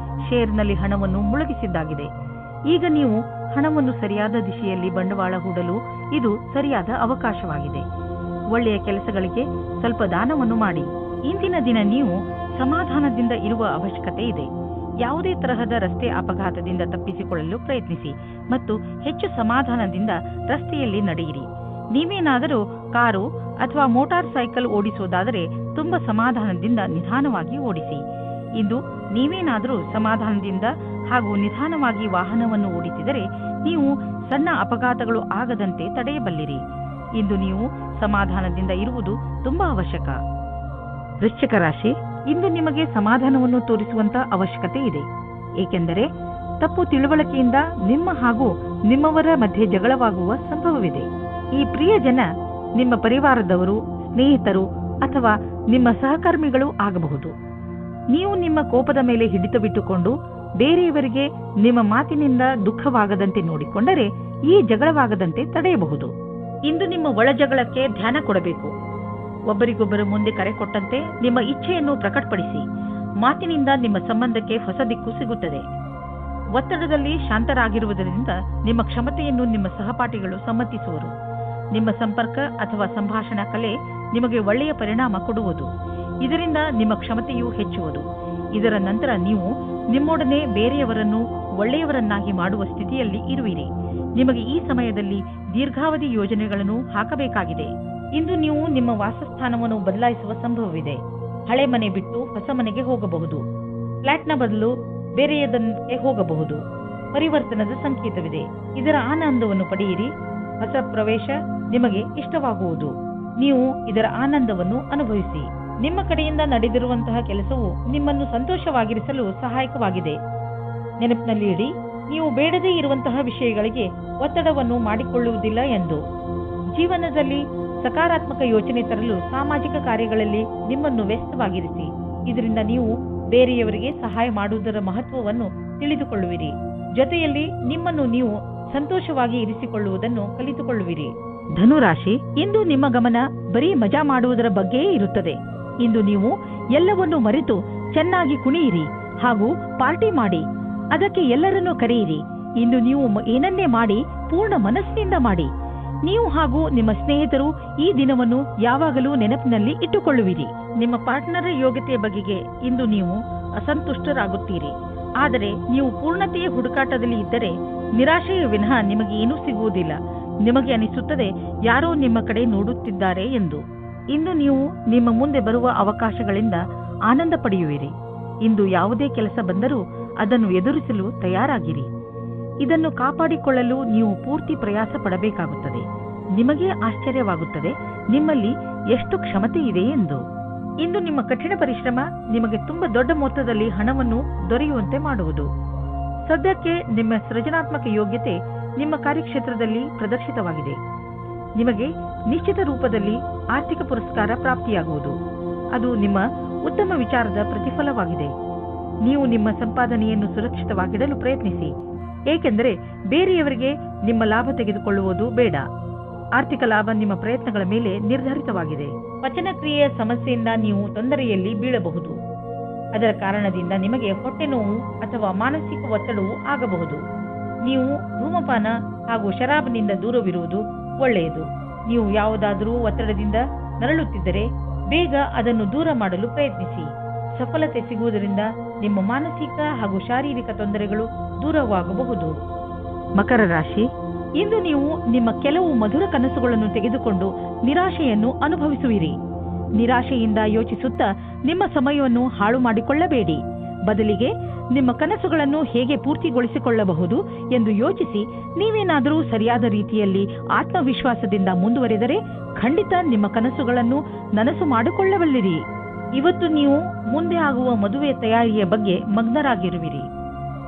ಶೇರ್ನಲ್ಲಿ ಹಣವನ್ನು ಮುಳುಗಿಸಿದ್ದಾಗಿದೆ. ಈಗ ನೀವು ಹಣವನ್ನು ಸರಿಯಾದ ದಿಶೆಯಲ್ಲಿ ಬಂಡವಾಳ ಹೂಡಲು ಇದು ಸರಿಯಾದ ಅವಕಾಶವಾಗಿದೆ. ಒಳ್ಳೆಯ ಕೆಲಸಗಳಿಗೆ ಸ್ವಲ್ಪ ದಾನವನ್ನು ಮಾಡಿ. ಇಂದಿನ ದಿನ ನೀವು ಸಮಾಧಾನದಿಂದ ಇರುವ ಅವಶ್ಯಕತೆ ಇದೆ. ಯಾವುದೇ ತರಹದ ರಸ್ತೆ ಅಪಘಾತದಿಂದ ತಪ್ಪಿಸಿಕೊಳ್ಳಲು ಪ್ರಯತ್ನಿಸಿ ಮತ್ತು ಹೆಚ್ಚು ಸಮಾಧಾನದಿಂದ ರಸ್ತೆಯಲ್ಲಿ ನಡೆಯಿರಿ. ನೀವೇನಾದರೂ ಕಾರು ಅಥವಾ ಮೋಟಾರ್ ಸೈಕಲ್ ಓಡಿಸುವುದಾದರೆ ತುಂಬಾ ಸಮಾಧಾನದಿಂದ ನಿಧಾನವಾಗಿ ಓಡಿಸಿ. ಇಂದು ನೀವೇನಾದರೂ ಸಮಾಧಾನದಿಂದ ಹಾಗೂ ನಿಧಾನವಾಗಿ ವಾಹನವನ್ನು ಓಡಿಸಿದರೆ ನೀವು ಸಣ್ಣ ಅಪಘಾತಗಳು ಆಗದಂತೆ ತಡೆಯಬಲ್ಲಿರಿ. ಇಂದು ನೀವು ಸಮಾಧಾನದಿಂದ ಇರುವುದು ತುಂಬಾ ಅವಶ್ಯಕ. ವೃಶ್ಚಿಕ ರಾಶಿ, ಇಂದು ನಿಮಗೆ ಸಮಾಧಾನವನ್ನು ತೋರಿಸುವಂತ ಅವಶ್ಯಕತೆ ಇದೆ. ಏಕೆಂದರೆ ತಪ್ಪು ತಿಳುವಳಿಕೆಯಿಂದ ನಿಮ್ಮ ಹಾಗೂ ನಿಮ್ಮವರ ಮಧ್ಯೆ ಜಗಳವಾಗುವ ಸಂಭವವಿದೆ. ಈ ಪ್ರಿಯ ಜನ ನಿಮ್ಮ ಪರಿವಾರದವರು, ಸ್ನೇಹಿತರು ಅಥವಾ ನಿಮ್ಮ ಸಹಕರ್ಮಿಗಳು ಆಗಬಹುದು. ನೀವು ನಿಮ್ಮ ಕೋಪದ ಮೇಲೆ ಹಿಡಿತ ಬಿಟ್ಟುಕೊಂಡು ಬೇರೆಯವರಿಗೆ ನಿಮ್ಮ ಮಾತಿನಿಂದ ದುಃಖವಾಗದಂತೆ ನೋಡಿಕೊಂಡರೆ ಈ ಜಗಳವಾಗದಂತೆ ತಡೆಯಬಹುದು. ಇಂದು ನಿಮ್ಮ ಒಳ ಜಗಳಕ್ಕೆ ಧ್ಯಾನ ಕೊಡಬೇಕು. ಒಬ್ಬರಿಗೊಬ್ಬರು ಮುಂದೆ ಕರೆ ಕೊಟ್ಟಂತೆ ನಿಮ್ಮ ಇಚ್ಛೆಯನ್ನು ಪ್ರಕಟಪಡಿಸಿ. ಮಾತಿನಿಂದ ನಿಮ್ಮ ಸಂಬಂಧಕ್ಕೆ ಹೊಸ ದಿಕ್ಕು ಸಿಗುತ್ತದೆ. ಒತ್ತಡದಲ್ಲಿ ಶಾಂತರಾಗಿರುವುದರಿಂದ ನಿಮ್ಮ ಕ್ಷಮತೆಯನ್ನು ನಿಮ್ಮ ಸಹಪಾಠಿಗಳು ಸಮ್ಮತಿಸುವರು. ನಿಮ್ಮ ಸಂಪರ್ಕ ಅಥವಾ ಸಂಭಾಷಣಾ ಕಲೆ ನಿಮಗೆ ಒಳ್ಳೆಯ ಪರಿಣಾಮ ಕೊಡುವುದು. ಇದರಿಂದ ನಿಮ್ಮ ಕ್ಷಮತೆಯು ಹೆಚ್ಚುವುದು. ಇದರ ನಂತರ ನೀವು ನಿಮ್ಮೊಡನೆ ಬೇರೆಯವರನ್ನು ಒಳ್ಳೆಯವರನ್ನಾಗಿ ಮಾಡುವ ಸ್ಥಿತಿಯಲ್ಲಿ ಇರುವಿರಿ. ನಿಮಗೆ ಈ ಸಮಯದಲ್ಲಿ ದೀರ್ಘಾವಧಿ ಯೋಜನೆಗಳನ್ನು ಹಾಕಬೇಕಾಗಿದೆ. ಇಂದು ನೀವು ನಿಮ್ಮ ವಾಸಸ್ಥಾನವನ್ನು ಬದಲಾಯಿಸುವ ಸಂಭವವಿದೆ. ಹಳೆ ಮನೆ ಬಿಟ್ಟು ಹೊಸ ಮನೆಗೆ ಹೋಗಬಹುದು. ಫ್ಲಾಟ್ನ ಬದಲು ಬೇರೆಯದಕ್ಕೆ ಹೋಗಬಹುದು. ಪರಿವರ್ತನದ ಸಂಕೇತವಿದೆ. ಇದರ ಆನಂದವನ್ನು ಪಡೆಯಿರಿ. ಹೊಸ ಪ್ರವೇಶ ನಿಮಗೆ ಇಷ್ಟವಾಗುವುದು. ನೀವು ಇದರ ಆನಂದವನ್ನು ಅನುಭವಿಸಿ. ನಿಮ್ಮ ಕಡೆಯಿಂದ ನಡೆದಿರುವಂತಹ ಕೆಲಸವು ನಿಮ್ಮನ್ನು ಸಂತೋಷವಾಗಿರಿಸಲು ಸಹಾಯಕವಾಗಿದೆ. ನೆನಪಿನಲ್ಲಿ ಇಡಿ, ನೀವು ಬೇಡದೇ ಇರುವಂತಹ ವಿಷಯಗಳಿಗೆ ಒತ್ತಡವನ್ನು ಮಾಡಿಕೊಳ್ಳುವುದಿಲ್ಲ ಎಂದು. ಜೀವನದಲ್ಲಿ ಸಕಾರಾತ್ಮಕ ಯೋಚನೆ ತರಲು ಸಾಮಾಜಿಕ ಕಾರ್ಯಗಳಲ್ಲಿ ನಿಮ್ಮನ್ನು ವ್ಯಸ್ತವಾಗಿರಿಸಿ. ಇದರಿಂದ ನೀವು ಬೇರೆಯವರಿಗೆ ಸಹಾಯ ಮಾಡುವುದರ ಮಹತ್ವವನ್ನು ತಿಳಿದುಕೊಳ್ಳುವಿರಿ. ಜೊತೆಯಲ್ಲಿ ನಿಮ್ಮನ್ನು ನೀವು ಸಂತೋಷವಾಗಿ ಇರಿಸಿಕೊಳ್ಳುವುದನ್ನು ಕಲಿತುಕೊಳ್ಳುವಿರಿ. ಧನುರಾಶಿ, ಇಂದು ನಿಮ್ಮ ಗಮನ ಬರೀ ಮಜಾ ಮಾಡುವುದರ ಬಗ್ಗೆಯೇ ಇರುತ್ತದೆ. ಇಂದು ನೀವು ಎಲ್ಲವನ್ನೂ ಮರೆತು ಚೆನ್ನಾಗಿ ಕುಣಿಯಿರಿ ಹಾಗೂ ಪಾರ್ಟಿ ಮಾಡಿ. ಅದಕ್ಕೆ ಎಲ್ಲರನ್ನೂ ಕರೆಯಿರಿ. ಇಂದು ನೀವು ಏನನ್ನೇ ಮಾಡಿ ಪೂರ್ಣ ಮನಸ್ಸಿನಿಂದ ಮಾಡಿ. ನೀವು ಹಾಗೂ ನಿಮ್ಮ ಸ್ನೇಹಿತರು ಈ ದಿನವನ್ನು ಯಾವಾಗಲೂ ನೆನಪಿನಲ್ಲಿ ಇಟ್ಟುಕೊಳ್ಳುವಿರಿ. ನಿಮ್ಮ ಪಾರ್ಟ್ನರ್ ಯೋಗ್ಯತೆಯ ಬಗೆಗೆ ಇಂದು ನೀವು ಅಸಂತುಷ್ಟರಾಗುತ್ತೀರಿ. ಆದರೆ ನೀವು ಪೂರ್ಣತೆಯ ಹುಡುಕಾಟದಲ್ಲಿ ಇದ್ದರೆ ನಿರಾಶೆಯ ವಿನಃ ನಿಮಗೆ ಏನೂ ಸಿಗುವುದಿಲ್ಲ. ನಿಮಗೆ ಅನಿಸುತ್ತದೆ ಯಾರೋ ನಿಮ್ಮ ಕಡೆ ನೋಡುತ್ತಿದ್ದಾರೆ ಎಂದು. ಇಂದು ನೀವು ನಿಮ್ಮ ಮುಂದೆ ಬರುವ ಅವಕಾಶಗಳಿಂದ ಆನಂದ ಪಡೆಯುವಿರಿ. ಇಂದು ಯಾವುದೇ ಕೆಲಸ ಬಂದರೂ ಅದನ್ನು ಎದುರಿಸಲು ತಯಾರಾಗಿರಿ. ಇದನ್ನು ಕಾಪಾಡಿಕೊಳ್ಳಲು ನೀವು ಪೂರ್ತಿ ಪ್ರಯಾಸ ಪಡಬೇಕಾಗುತ್ತದೆ. ನಿಮಗೇ ಆಶ್ಚರ್ಯವಾಗುತ್ತದೆ ನಿಮ್ಮಲ್ಲಿ ಎಷ್ಟು ಕ್ಷಮತೆ ಇದೆ ಎಂದು. ಇಂದು ನಿಮ್ಮ ಕಠಿಣ ಪರಿಶ್ರಮ ನಿಮಗೆ ತುಂಬಾ ದೊಡ್ಡ ಮೊತ್ತದಲ್ಲಿ ಹಣವನ್ನು ದೊರೆಯುವಂತೆ ಮಾಡುವುದು. ಸದ್ಯಕ್ಕೆ ನಿಮ್ಮ ಸೃಜನಾತ್ಮಕ ಯೋಗ್ಯತೆ ನಿಮ್ಮ ಕಾರ್ಯಕ್ಷೇತ್ರದಲ್ಲಿ ಪ್ರದರ್ಶಿತವಾಗಿದೆ. ನಿಮಗೆ ನಿಶ್ಚಿತ ರೂಪದಲ್ಲಿ ಆರ್ಥಿಕ ಪುರಸ್ಕಾರ ಪ್ರಾಪ್ತಿಯಾಗುವುದು. ಅದು ನಿಮ್ಮ ಉತ್ತಮ ವಿಚಾರದ ಪ್ರತಿಫಲವಾಗಿದೆ. ನೀವು ನಿಮ್ಮ ಸಂಪಾದನೆಯನ್ನು ಸುರಕ್ಷಿತವಾಗಿಡಲು ಪ್ರಯತ್ನಿಸಿ, ಏಕೆಂದರೆ ಬೇರೆಯವರಿಗೆ ನಿಮ್ಮ ಲಾಭ ತೆಗೆದುಕೊಳ್ಳುವುದು ಬೇಡ. ಆರ್ಥಿಕ ಲಾಭ ನಿಮ್ಮ ಪ್ರಯತ್ನಗಳ ಮೇಲೆ ನಿರ್ಧರಿತವಾಗಿದೆ. ಪಚನಕ್ರಿಯೆಯ ಸಮಸ್ಯೆಯಿಂದ ನೀವು ತೊಂದರೆಯಲ್ಲಿ ಬೀಳಬಹುದು. ಅದರ ಕಾರಣದಿಂದ ನಿಮಗೆ ಹೊಟ್ಟೆ ನೋವು ಅಥವಾ ಮಾನಸಿಕ ಒತ್ತಡವೂ ಆಗಬಹುದು. ನೀವು ಧೂಮಪಾನ ಹಾಗೂ ಶರಾಬ್ನಿಂದ ದೂರವಿರುವುದು ಒಳ್ಳೆಯದು. ನೀವು ಯಾವುದಾದರೂ ಒತ್ತಡದಿಂದ ನರಳುತ್ತಿದ್ದರೆ ಬೇಗ ಅದನ್ನು ದೂರ ಮಾಡಲು ಪ್ರಯತ್ನಿಸಿ. ಸಫಲತೆ ಸಿಗುವುದರಿಂದ ನಿಮ್ಮ ಮಾನಸಿಕ ಹಾಗೂ ಶಾರೀರಿಕ ತೊಂದರೆಗಳು ದೂರವಾಗಬಹುದು. ಮಕರ ರಾಶಿ, ಇಂದು ನೀವು ನಿಮ್ಮ ಕೆಲವು ಮಧುರ ಕನಸುಗಳನ್ನು ತೆಗೆದುಕೊಂಡು ನಿರಾಶೆಯನ್ನು ಅನುಭವಿಸುವಿರಿ. ನಿರಾಶೆಯಿಂದ ಯೋಚಿಸುತ್ತಾ ನಿಮ್ಮ ಸಮಯವನ್ನು ಹಾಳು ಮಾಡಿಕೊಳ್ಳಬೇಡಿ. ಬದಲಿಗೆ ನಿಮ್ಮ ಕನಸುಗಳನ್ನು ಹೇಗೆ ಪೂರ್ತಿಗೊಳಿಸಿಕೊಳ್ಳಬಹುದು ಎಂದು ಯೋಚಿಸಿ ನೀವೇನಾದರೂ ಸರಿಯಾದ ರೀತಿಯಲ್ಲಿ ಆತ್ಮವಿಶ್ವಾಸದಿಂದ ಮುಂದುವರೆದರೆ ಖಂಡಿತ ನಿಮ್ಮ ಕನಸುಗಳನ್ನು ನನಸು ಮಾಡಿಕೊಳ್ಳಬಲ್ಲಿರಿ. ಇವತ್ತು ನೀವು ಮುಂದೆ ಆಗುವ ಮದುವೆ ತಯಾರಿಯ ಬಗ್ಗೆ ಮಗ್ನರಾಗಿರುವಿರಿ.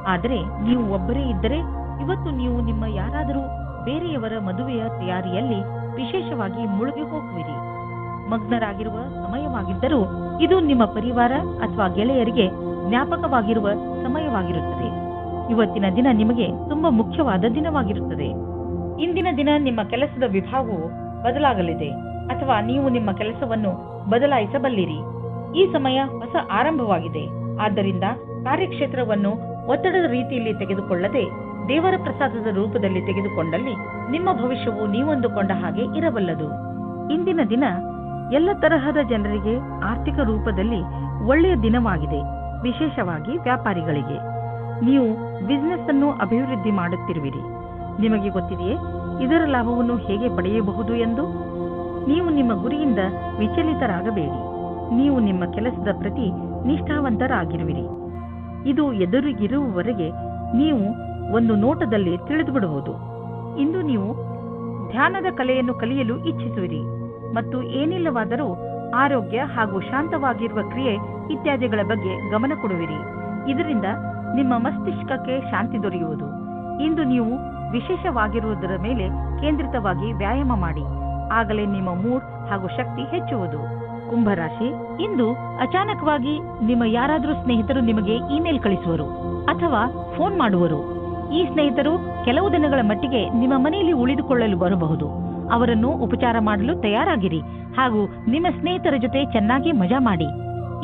ಆದರೆ ನೀವು ಒಬ್ಬರೇ ಇದ್ದರೆ ಇವತ್ತು ನೀವು ನಿಮ್ಮ ಯಾರಾದರೂ ಬೇರೆಯವರ ಮದುವೆಯ ತಯಾರಿಯಲ್ಲಿ ವಿಶೇಷವಾಗಿ ಮುಳುಗಿ ಹೋಗುವಿರಿ. ಮಗ್ನರಾಗಿರುವ ಸಮಯವಾಗಿದ್ದರೂ ಇದು ನಿಮ್ಮ ಪರಿವಾರ ಅಥವಾ ಗೆಳೆಯರಿಗೆ ಜ್ಞಾಪಕವಾಗಿರುವ ಸಮಯವಾಗಿರುತ್ತದೆ. ಇವತ್ತಿನ ದಿನ ನಿಮಗೆ ತುಂಬಾ ಮುಖ್ಯವಾದ ದಿನವಾಗಿರುತ್ತದೆ. ಇಂದಿನ ದಿನ ನಿಮ್ಮ ಕೆಲಸದ ವಿಭಾಗವು ಬದಲಾಗಲಿದೆ ಅಥವಾ ನೀವು ನಿಮ್ಮ ಕೆಲಸವನ್ನು ಬದಲಾಯಿಸಬಲ್ಲಿರಿ. ಈ ಸಮಯ ಹೊಸ ಆರಂಭವಾಗಿದೆ. ಆದ್ದರಿಂದ ಕಾರ್ಯಕ್ಷೇತ್ರವನ್ನು ಒತ್ತಡದ ರೀತಿಯಲ್ಲಿ ತೆಗೆದುಕೊಳ್ಳದೆ ದೇವರ ಪ್ರಸಾದದ ರೂಪದಲ್ಲಿ ತೆಗೆದುಕೊಂಡಲ್ಲಿ ನಿಮ್ಮ ಭವಿಷ್ಯವು ನೀವಂದುಕೊಂಡ ಹಾಗೆ ಇರಬಲ್ಲದು. ಇಂದಿನ ದಿನ ಎಲ್ಲ ತರಹದ ಜನರಿಗೆ ಆರ್ಥಿಕ ರೂಪದಲ್ಲಿ ಒಳ್ಳೆಯ ದಿನವಾಗಿದೆ. ವಿಶೇಷವಾಗಿ ವ್ಯಾಪಾರಿಗಳಿಗೆ ನೀವು ಬಿಸಿನೆಸ್ ಅನ್ನು ಅಭಿವೃದ್ಧಿ ಮಾಡುತ್ತಿರುವಿರಿ. ನಿಮಗೆ ಗೊತ್ತಿದೆಯೇ ಇದರ ಲಾಭವನ್ನು ಹೇಗೆ ಪಡೆಯಬಹುದು ಎಂದು? ನೀವು ನಿಮ್ಮ ಗುರಿಯಿಂದ ವಿಚಲಿತರಾಗಬೇಡಿ. ನೀವು ನಿಮ್ಮ ಕೆಲಸದ ಪ್ರತಿ ನಿಷ್ಠಾವಂತರಾಗಿರುವಿರಿ. ಇದು ಎದುರಿಗಿರುವವರೆಗೆ ನೀವು ಒಂದು ನೋಟದಲ್ಲಿ ತಿಳಿದುಬಿಡುವುದು. ಇಂದು ನೀವು ಧ್ಯಾನದ ಕಲೆಯನ್ನು ಕಲಿಯಲು ಇಚ್ಛಿಸುವಿರಿ ಮತ್ತು ಏನಿಲ್ಲವಾದರೂ ಆರೋಗ್ಯ ಹಾಗೂ ಶಾಂತವಾಗಿರುವ ಕ್ರಿಯೆ ಇತ್ಯಾದಿಗಳ ಬಗ್ಗೆ ಗಮನ ಕೊಡುವಿರಿ. ಇದರಿಂದ ನಿಮ್ಮ ಮಸ್ತಿಷ್ಕಕ್ಕೆ ಶಾಂತಿ ದೊರೆಯುವುದು. ಇಂದು ನೀವು ವಿಶೇಷವಾಗಿರುವುದರ ಮೇಲೆ ಕೇಂದ್ರಿತವಾಗಿ ವ್ಯಾಯಾಮ ಮಾಡಿ. ಆಗಲೇ ನಿಮ್ಮ ಮೂಡ್ ಹಾಗೂ ಶಕ್ತಿ ಹೆಚ್ಚುವುದು. ಕುಂಭರಾಶಿ, ಇಂದು ಅಚಾನಕವಾಗಿ ನಿಮ್ಮ ಯಾರಾದರೂ ಸ್ನೇಹಿತರು ನಿಮಗೆ ಇಮೇಲ್ ಕಳಿಸುವರು ಅಥವಾ ಫೋನ್ ಮಾಡುವರು. ಈ ಸ್ನೇಹಿತರು ಕೆಲವು ದಿನಗಳ ಮಟ್ಟಿಗೆ ನಿಮ್ಮ ಮನೆಯಲ್ಲಿ ಉಳಿದುಕೊಳ್ಳಲು ಬರಬಹುದು. ಅವರನ್ನು ಉಪಚಾರ ಮಾಡಲು ತಯಾರಾಗಿರಿ ಹಾಗೂ ನಿಮ್ಮ ಸ್ನೇಹಿತರ ಜೊತೆ ಚೆನ್ನಾಗಿ ಮಜಾ ಮಾಡಿ.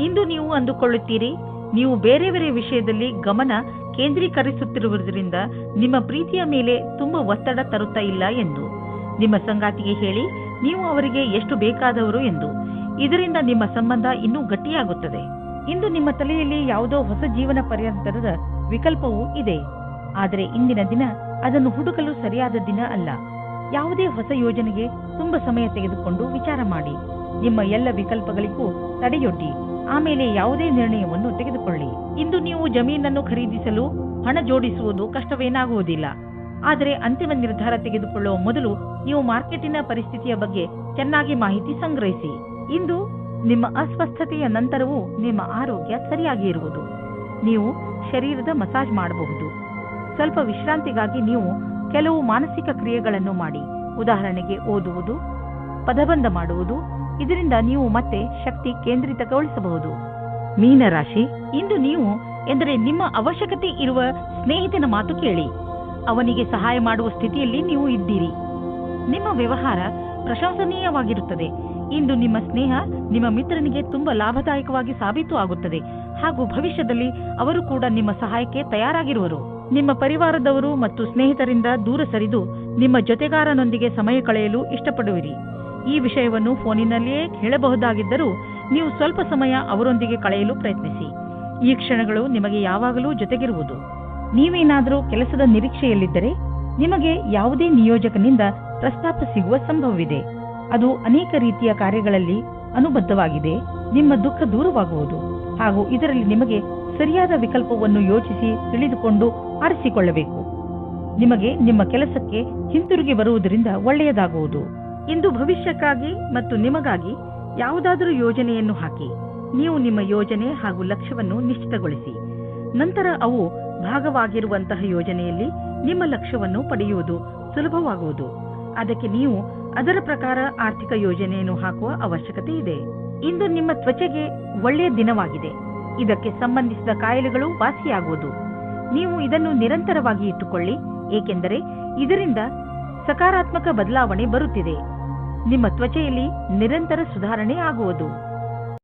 ಇಂದು ನೀವು ಅಂದುಕೊಳ್ಳುತ್ತೀರಿ ನೀವು ಬೇರೆ ಬೇರೆ ವಿಷಯದಲ್ಲಿ ಗಮನ ಕೇಂದ್ರೀಕರಿಸುತ್ತಿರುವುದರಿಂದ ನಿಮ್ಮ ಪ್ರೀತಿಯ ಮೇಲೆ ತುಂಬಾ ಒತ್ತಡ ತರುತ್ತಾ ಇಲ್ಲ ಎಂದು. ನಿಮ್ಮ ಸಂಗಾತಿಗೆ ಹೇಳಿ ನೀವು ಅವರಿಗೆ ಎಷ್ಟು ಬೇಕಾದವರು ಎಂದು. ಇದರಿಂದ ನಿಮ್ಮ ಸಂಬಂಧ ಇನ್ನೂ ಗಟ್ಟಿಯಾಗುತ್ತದೆ. ಇಂದು ನಿಮ್ಮ ತಲೆಯಲ್ಲಿ ಯಾವುದೋ ಹೊಸ ಜೀವನ ಪರ್ಯಂತರದ ವಿಕಲ್ಪವೂ ಇದೆ. ಆದರೆ ಇಂದಿನ ದಿನ ಅದನ್ನು ಹುಡುಕಲು ಸರಿಯಾದ ದಿನ ಅಲ್ಲ. ಯಾವುದೇ ಹೊಸ ಯೋಜನೆಗೆ ತುಂಬಾ ಸಮಯ ತೆಗೆದುಕೊಂಡು ವಿಚಾರ ಮಾಡಿ. ನಿಮ್ಮ ಎಲ್ಲ ವಿಕಲ್ಪಗಳಿಗೂ ತಡೆಯೊಡ್ಡಿ ಆಮೇಲೆ ಯಾವುದೇ ನಿರ್ಣಯವನ್ನು ತೆಗೆದುಕೊಳ್ಳಿ. ಇಂದು ನೀವು ಜಮೀನನ್ನು ಖರೀದಿಸಲು ಹಣ ಜೋಡಿಸುವುದು ಕಷ್ಟವೇನಾಗುವುದಿಲ್ಲ. ಆದರೆ ಅಂತಿಮ ನಿರ್ಧಾರ ತೆಗೆದುಕೊಳ್ಳುವ ಮೊದಲು ನೀವು ಮಾರ್ಕೆಟಿನ ಪರಿಸ್ಥಿತಿಯ ಬಗ್ಗೆ ಚೆನ್ನಾಗಿ ಮಾಹಿತಿ ಸಂಗ್ರಹಿಸಿ. ಇಂದು ನಿಮ್ಮ ಅಸ್ವಸ್ಥತೆಯ ನಂತರವೂ ನಿಮ್ಮ ಆರೋಗ್ಯ ಸರಿಯಾಗಿ ಇರುವುದು. ನೀವು ಶರೀರದ ಮಸಾಜ್ ಮಾಡಬಹುದು. ಸ್ವಲ್ಪ ವಿಶ್ರಾಂತಿಗಾಗಿ ನೀವು ಕೆಲವು ಮಾನಸಿಕ ಕ್ರಿಯೆಗಳನ್ನು ಮಾಡಿ. ಉದಾಹರಣೆಗೆ ಓದುವುದು, ಪದಬಂಧ ಮಾಡುವುದು. ಇದರಿಂದ ನೀವು ಮತ್ತೆ ಶಕ್ತಿ ಕೇಂದ್ರಿತಗೊಳಿಸಬಹುದು. ಮೀನರಾಶಿ, ಇಂದು ನೀವು ಎಂದರೆ ನಿಮ್ಮ ಅವಶ್ಯಕತೆ ಇರುವ ಸ್ನೇಹಿತನ ಮಾತು ಕೇಳಿ. ಅವನಿಗೆ ಸಹಾಯ ಮಾಡುವ ಸ್ಥಿತಿಯಲ್ಲಿ ನೀವು ಇದ್ದೀರಿ. ನಿಮ್ಮ ವ್ಯವಹಾರ ಪ್ರಶಂಸನೀಯವಾಗಿರುತ್ತದೆ. ಇಂದು ನಿಮ್ಮ ಸ್ನೇಹ ನಿಮ್ಮ ಮಿತ್ರನಿಗೆ ತುಂಬಾ ಲಾಭದಾಯಕವಾಗಿ ಸಾಬೀತು ಆಗುತ್ತದೆ ಹಾಗೂ ಭವಿಷ್ಯದಲ್ಲಿ ಅವರು ಕೂಡ ನಿಮ್ಮ ಸಹಾಯಕ್ಕೆ ತಯಾರಾಗಿರುವರು. ನಿಮ್ಮ ಪರಿವಾರದವರು ಮತ್ತು ಸ್ನೇಹಿತರಿಂದ ದೂರ ಸರಿದು ನಿಮ್ಮ ಜೊತೆಗಾರನೊಂದಿಗೆ ಸಮಯ ಕಳೆಯಲು ಇಷ್ಟಪಡುವಿರಿ. ಈ ವಿಷಯವನ್ನು ಫೋನಿನಲ್ಲಿಯೇ ಹೇಳಬಹುದಾಗಿದ್ದರೂ ನೀವು ಸ್ವಲ್ಪ ಸಮಯ ಅವರೊಂದಿಗೆ ಕಳೆಯಲು ಪ್ರಯತ್ನಿಸಿ. ಈ ಕ್ಷಣಗಳು ನಿಮಗೆ ಯಾವಾಗಲೂ ಜೊತೆಗಿರುವುದು. ನೀವೇನಾದರೂ ಕೆಲಸದ ನಿರೀಕ್ಷೆಯಲ್ಲಿದ್ದರೆ ನಿಮಗೆ ಯಾವುದೇ ನಿಯೋಜಕನಿಂದ ಪ್ರಸ್ತಾಪ ಸಿಗುವ ಸಂಭವವಿದೆ. ಅದು ಅನೇಕ ರೀತಿಯ ಕಾರ್ಯಗಳಲ್ಲಿ ಅನುಬದ್ಧವಾಗಿದೆ. ನಿಮ್ಮ ದುಃಖ ದೂರವಾಗುವುದು ಹಾಗೂ ಇದರಲ್ಲಿ ನಿಮಗೆ ಸರಿಯಾದ ವಿಕಲ್ಪವನ್ನು ಯೋಚಿಸಿ ತಿಳಿದುಕೊಂಡು ಆರಿಸಿಕೊಳ್ಳಬೇಕು. ನಿಮಗೆ ನಿಮ್ಮ ಕೆಲಸಕ್ಕೆ ಹಿಂತಿರುಗಿ ಬರುವುದರಿಂದ ಒಳ್ಳೆಯದಾಗುವುದು. ಇಂದು ಭವಿಷ್ಯಕ್ಕಾಗಿ ಮತ್ತು ನಿಮಗಾಗಿ ಯಾವುದಾದರೂ ಯೋಜನೆಯನ್ನು ಹಾಕಿ. ನೀವು ನಿಮ್ಮ ಯೋಜನೆ ಹಾಗೂ ಲಕ್ಷ್ಯವನ್ನು ನಿಶ್ಚಿತಗೊಳಿಸಿ. ನಂತರ ಅವು ಭಾಗವಾಗಿರುವಂತಹ ಯೋಜನೆಯಲ್ಲಿ ನಿಮ್ಮ ಲಕ್ಷ್ಯವನ್ನು ಪಡೆಯುವುದು ಸುಲಭವಾಗುವುದು. ಅದಕ್ಕೆ ನೀವು ಅದರ ಪ್ರಕಾರ ಆರ್ಥಿಕ ಯೋಜನೆಯನ್ನು ಹಾಕುವ ಅವಶ್ಯಕತೆ ಇದೆ. ಇಂದು ನಿಮ್ಮ ತ್ವಚೆಗೆ ಒಳ್ಳೆಯ ದಿನವಾಗಿದೆ. ಇದಕ್ಕೆ ಸಂಬಂಧಿಸಿದ ಕಾಯಿಲೆಗಳು ವಾಸಿಯಾಗುವುದು. ನೀವು ಇದನ್ನು ನಿರಂತರವಾಗಿ ಇಟ್ಟುಕೊಳ್ಳಿ, ಏಕೆಂದರೆ ಇದರಿಂದ ಸಕಾರಾತ್ಮಕ ಬದಲಾವಣೆ ಬರುತ್ತಿದೆ. ನಿಮ್ಮ ತ್ವಚೆಯಲ್ಲಿ ನಿರಂತರ ಸುಧಾರಣೆ ಆಗುವುದು.